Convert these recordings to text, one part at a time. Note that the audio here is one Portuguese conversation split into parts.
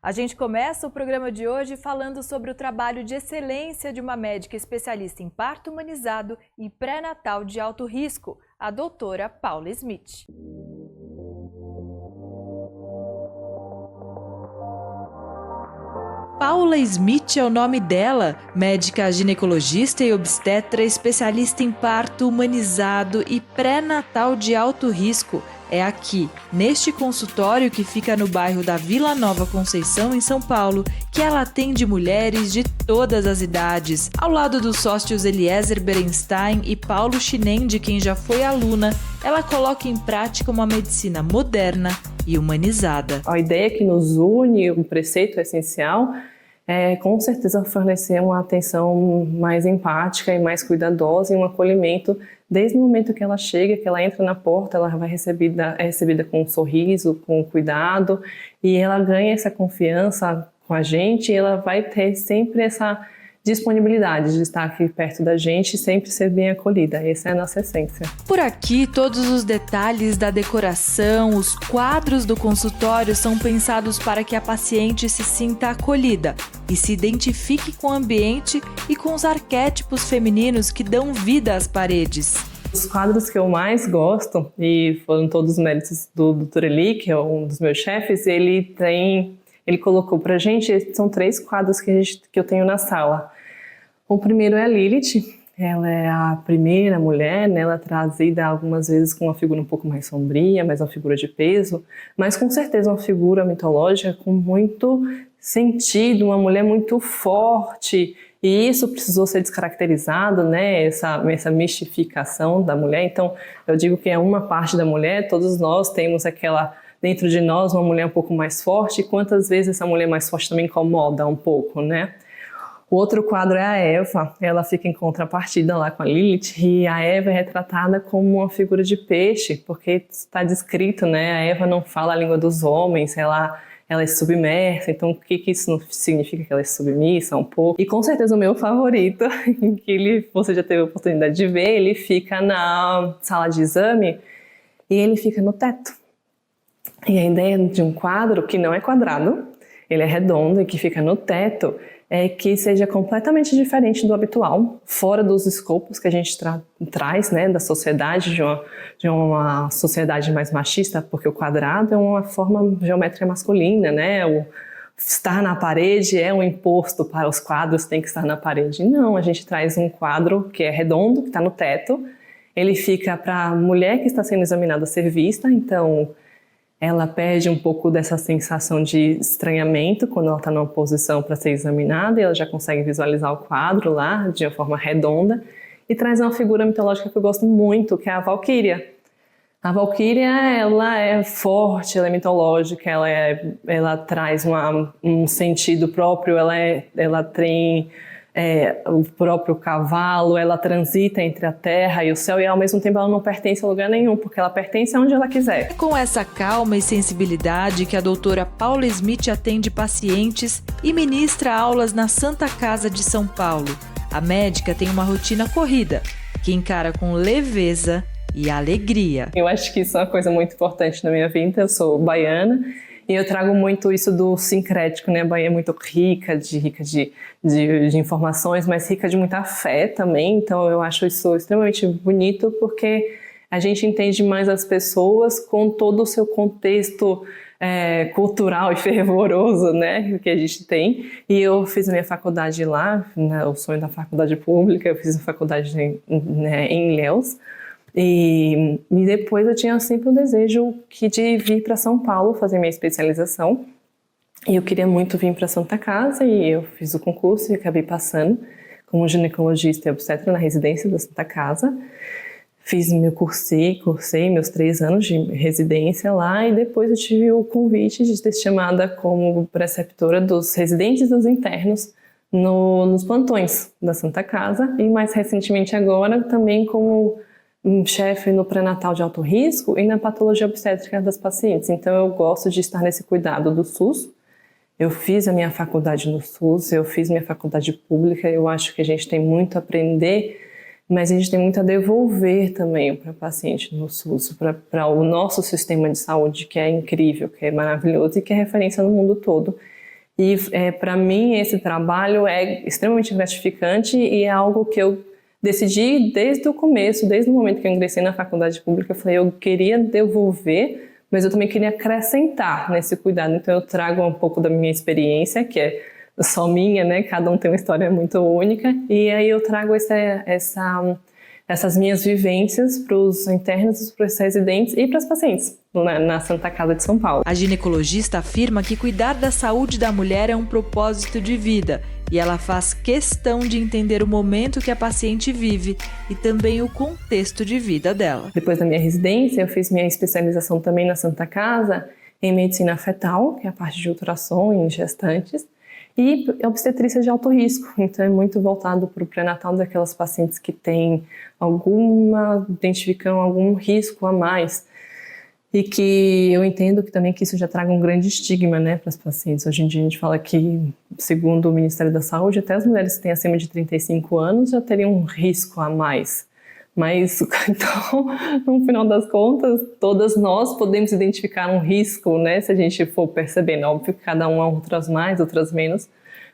A gente começa o programa de hoje falando sobre o trabalho de excelência de uma médica especialista em parto humanizado e pré-natal de alto risco, a doutora Paula Smith. Paula Smith é o nome dela, médica ginecologista e obstetra especialista em parto humanizado e pré-natal de alto risco. É aqui, neste consultório que fica no bairro da Vila Nova Conceição, em São Paulo, que ela atende mulheres de todas as idades. Ao lado dos sócios Eliezer Berenstein e Paulo Chinem, de quem já foi aluna, ela coloca em prática uma medicina moderna e humanizada. A ideia que nos une, o preceito essencial, é com certeza fornecer uma atenção mais empática e mais cuidadosa e um acolhimento desde o momento que ela chega, que ela entra na porta, ela vai é recebida com um sorriso, com cuidado, e ela ganha essa confiança com a gente e ela vai ter sempre essa disponibilidade de estar aqui perto da gente e sempre ser bem acolhida. Essa é a nossa essência. Por aqui, todos os detalhes da decoração, os quadros do consultório são pensados para que a paciente se sinta acolhida e se identifique com o ambiente e com os arquétipos femininos que dão vida às paredes. Os quadros que eu mais gosto, e foram todos os méritos do Dr. Eli, que é um dos meus chefes, ele colocou pra gente, são 3 quadros que eu tenho na sala. O primeiro é a Lilith, ela é a primeira mulher, né? Ela é trazida algumas vezes com uma figura um pouco mais sombria, mas uma figura de peso, mas com certeza uma figura mitológica com muito sentido, uma mulher muito forte, e isso precisou ser descaracterizado, né? Essa mistificação da mulher. Então, eu digo que é uma parte da mulher, todos nós temos dentro de nós uma mulher um pouco mais forte, e quantas vezes essa mulher mais forte também incomoda um pouco, né? O outro quadro é a Eva, ela fica em contrapartida lá com a Lilith, e a Eva é retratada como uma figura de peixe, porque está descrito, né? A Eva não fala a língua dos homens, ela é submersa, então o que isso significa? Que ela é submissa um pouco. E com certeza o meu favorito, que você já teve a oportunidade de ver, ele fica na sala de exame e ele fica no teto. E a ideia de um quadro que não é quadrado, ele é redondo e que fica no teto, é que seja completamente diferente do habitual, fora dos escopos que a gente traz, né, da sociedade, de uma sociedade mais machista, porque o quadrado é uma forma geométrica masculina, né, o estar na parede é um imposto para os quadros, tem que estar na parede. Não, a gente traz um quadro que é redondo, que está no teto, ele fica para a mulher que está sendo examinada ser vista, então ela perde um pouco dessa sensação de estranhamento quando ela está numa posição para ser examinada e ela já consegue visualizar o quadro lá de uma forma redonda e traz uma figura mitológica que eu gosto muito, que é a Valquíria. A Valquíria, ela é forte, ela é mitológica, ela traz um sentido próprio, ela tem o próprio cavalo, ela transita entre a terra e o céu e ao mesmo tempo ela não pertence a lugar nenhum, porque ela pertence aonde ela quiser. É com essa calma e sensibilidade que a doutora Paula Smith atende pacientes e ministra aulas na Santa Casa de São Paulo. A médica tem uma rotina corrida, que encara com leveza e alegria. Eu acho que isso é uma coisa muito importante na minha vida, eu sou baiana, e eu trago muito isso do sincrético, né? A Bahia é muito rica de informações, mas rica de muita fé também. Então eu acho isso extremamente bonito porque a gente entende mais as pessoas com todo o seu contexto cultural e fervoroso, né? Que a gente tem. E eu fiz a minha faculdade lá, né? O sonho da faculdade pública, eu fiz a faculdade em Ilhéus. E depois eu tinha sempre o desejo de vir para São Paulo fazer minha especialização e eu queria muito vir para Santa Casa e eu fiz o concurso e acabei passando como ginecologista e obstetra na residência da Santa Casa. Cursei meus 3 anos de residência lá e depois eu tive o convite de ser chamada como preceptora dos residentes e dos internos nos plantões da Santa Casa e mais recentemente agora também como chefe no pré-natal de alto risco e na patologia obstétrica das pacientes. Então eu gosto de estar nesse cuidado do SUS. Eu fiz a minha faculdade no SUS, eu fiz minha faculdade pública, eu acho que a gente tem muito a aprender, mas a gente tem muito a devolver também para o paciente no SUS, para o nosso sistema de saúde, que é incrível, que é maravilhoso e que é referência no mundo todo. E para mim esse trabalho é extremamente gratificante e é algo que eu decidi desde o começo, desde o momento que eu ingressei na faculdade pública. Eu falei, eu queria devolver, mas eu também queria acrescentar nesse cuidado. Então eu trago um pouco da minha experiência, que é só minha, né? Cada um tem uma história muito única. E aí eu trago essas minhas vivências para os internos, para os residentes e para os pacientes na Santa Casa de São Paulo. A ginecologista afirma que cuidar da saúde da mulher é um propósito de vida e ela faz questão de entender o momento que a paciente vive e também o contexto de vida dela. Depois da minha residência, eu fiz minha especialização também na Santa Casa em medicina fetal, que é a parte de ultrassom em gestantes, e obstetrícia de alto risco. Então é muito voltado para o pré-natal daquelas pacientes que têm identificam algum risco a mais. E que eu entendo que também que isso já traga um grande estigma, né, para as pacientes. Hoje em dia a gente fala que, segundo o Ministério da Saúde, até as mulheres que têm acima de 35 anos já teriam um risco a mais. Mas, então, no final das contas, todas nós podemos identificar um risco, né, se a gente for percebendo. Óbvio que cada uma, outras mais, outras menos.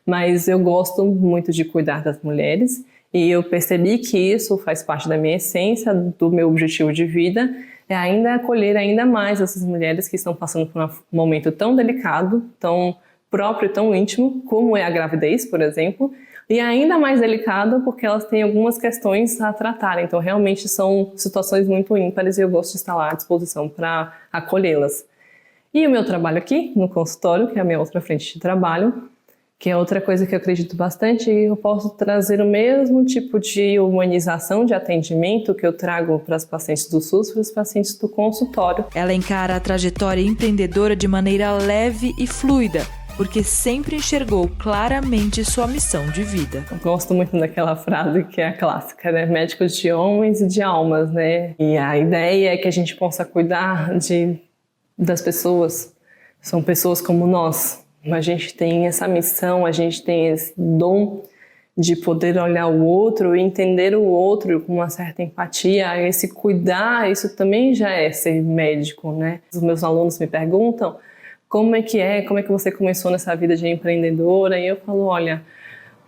Mas eu gosto muito de cuidar das mulheres e eu percebi que isso faz parte da minha essência, do meu objetivo de vida, é ainda acolher ainda mais essas mulheres que estão passando por um momento tão delicado, tão próprio, tão íntimo, como é a gravidez, por exemplo, e ainda mais delicado porque elas têm algumas questões a tratar. Então, realmente são situações muito ímpares e eu gosto de estar lá à disposição para acolhê-las. E o meu trabalho aqui, no consultório, que é a minha outra frente de trabalho, que é outra coisa que eu acredito bastante, eu posso trazer o mesmo tipo de humanização de atendimento que eu trago para as pacientes do SUS, para os pacientes do consultório. Ela encara a trajetória empreendedora de maneira leve e fluida, porque sempre enxergou claramente sua missão de vida. Eu gosto muito daquela frase que é a clássica, né? Médicos de homens e de almas, né? E a ideia é que a gente possa cuidar das pessoas. São pessoas como nós. A gente tem essa missão, a gente tem esse dom de poder olhar o outro e entender o outro com uma certa empatia. Esse cuidar, isso também já é ser médico, né? Os meus alunos me perguntam como é que você começou nessa vida de empreendedora? E eu falo, olha,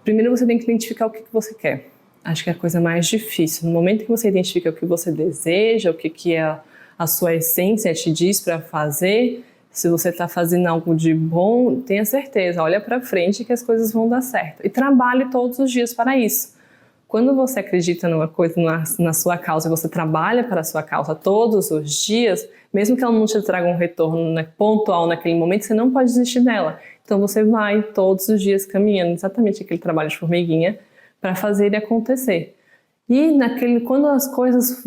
primeiro você tem que identificar o que você quer. Acho que é a coisa mais difícil. No momento que você identifica o que você deseja, o que a sua essência te diz para fazer, se você está fazendo algo de bom, tenha certeza, olha para frente que as coisas vão dar certo. E trabalhe todos os dias para isso. Quando você acredita numa coisa, na sua causa, e você trabalha para a sua causa todos os dias, mesmo que ela não te traga um retorno pontual naquele momento, você não pode desistir dela. Então você vai todos os dias caminhando exatamente aquele trabalho de formiguinha para fazer ele acontecer. E quando as coisas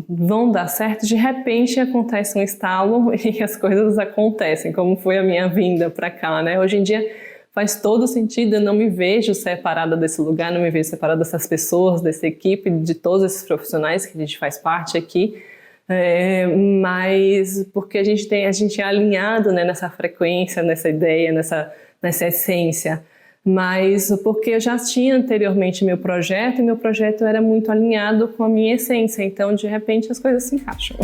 vão dar certo, de repente acontece um estalo e as coisas acontecem, como foi a minha vinda para cá, né? Hoje em dia faz todo sentido, eu não me vejo separada desse lugar, não me vejo separada dessas pessoas, dessa equipe, de todos esses profissionais que a gente faz parte aqui, mas porque a gente é alinhado, né, nessa frequência, nessa ideia, nessa essência. Mas porque eu já tinha anteriormente meu projeto e meu projeto era muito alinhado com a minha essência, então de repente as coisas se encaixam.